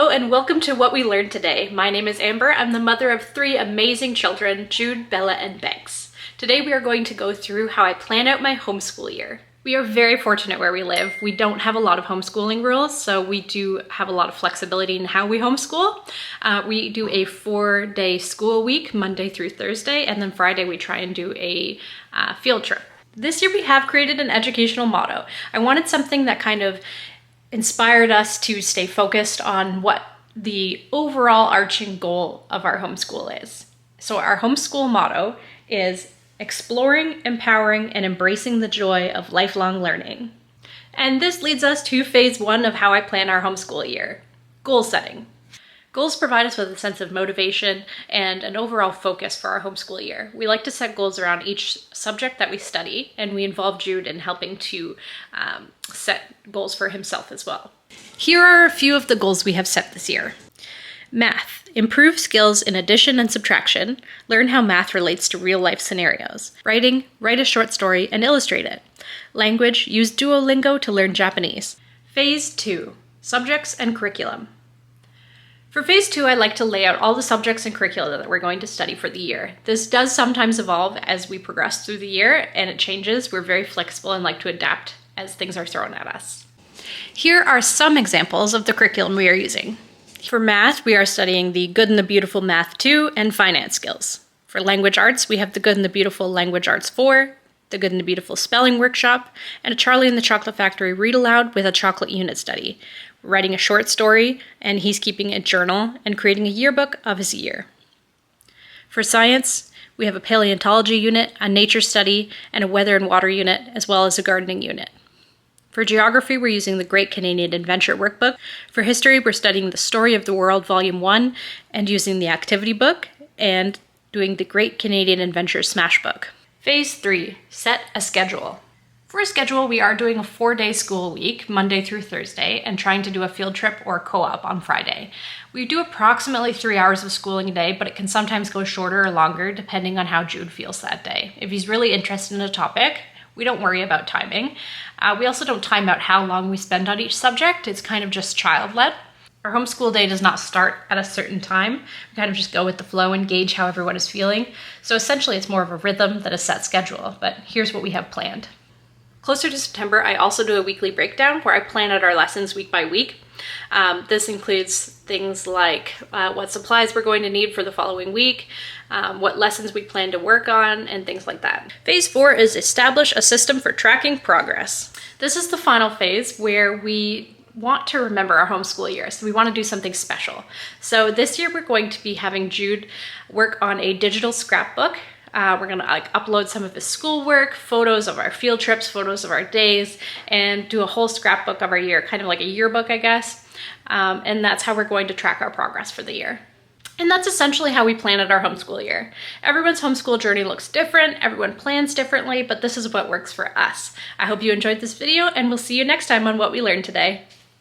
Hello and welcome to What We Learned Today. My name is Amber. I'm the mother of three amazing children, Jude, Bella, and Banks. Today we are going to go through how I plan out my homeschool year. We are very fortunate where we live. We don't have a lot of homeschooling rules, so we do have a lot of flexibility in how we homeschool. We do a 4-day school week, Monday through Thursday, and then Friday we try and do a field trip. This year we have created an educational motto. I wanted something that kind of inspired us to stay focused on what the overall arching goal of our homeschool is. So our homeschool motto is exploring, empowering, and embracing the joy of lifelong learning. And this leads us to phase 1 of how I plan our homeschool year, goal setting. Goals provide us with a sense of motivation and an overall focus for our homeschool year. We like to set goals around each subject that we study, and we involve Jude in helping to set goals for himself as well. Here are a few of the goals we have set this year. Math. Improve skills in addition and subtraction. Learn how math relates to real-life scenarios. Writing. Write a short story and illustrate it. Language. Use Duolingo to learn Japanese. Phase 2. Subjects and curriculum. For phase 2, I like to lay out all the subjects and curricula that we're going to study for the year. This does sometimes evolve as we progress through the year and it changes. We're very flexible and like to adapt as things are thrown at us. Here are some examples of the curriculum we are using. For math, we are studying the Good and the Beautiful Math 2 and finance skills. For language arts, we have the Good and the Beautiful Language Arts 4, the Good and the Beautiful Spelling Workshop, and a Charlie and the Chocolate Factory read aloud with a chocolate unit study. We're writing a short story, and he's keeping a journal and creating a yearbook of his year. For science, we have a paleontology unit, a nature study, and a weather and water unit, as well as a gardening unit. For geography, we're using the Great Canadian Adventure Workbook. For history, we're studying the Story of the World Volume 1 and using the activity book and doing the Great Canadian Adventure Smash Book. Phase 3, set a schedule. For a schedule, we are doing a 4-day school week, Monday through Thursday, and trying to do a field trip or co-op on Friday. We do approximately 3 hours of schooling a day, but it can sometimes go shorter or longer depending on how Jude feels that day. If he's really interested in a topic, we don't worry about timing. We also don't time out how long we spend on each subject. It's kind of just child-led. Our homeschool day does not start at a certain time. We kind of just go with the flow and gauge how everyone is feeling. So essentially it's more of a rhythm than a set schedule, but here's what we have planned. Closer to September, I also do a weekly breakdown where I plan out our lessons week by week. This includes things like what supplies we're going to need for the following week, what lessons we plan to work on, and things like that. Phase 4 is establish a system for tracking progress. This is the final phase where we want to remember our homeschool year, so we want to do something special. So this year we're going to be having Jude work on a digital scrapbook. We're gonna upload some of his schoolwork, photos of our field trips, photos of our days, and do a whole scrapbook of our year, kind of like a yearbook, I guess. And that's how we're going to track our progress for the year. And that's essentially how we plan out our homeschool year. Everyone's homeschool journey looks different, everyone plans differently, but this is what works for us. I hope you enjoyed this video, and we'll see you next time on What We Learned Today.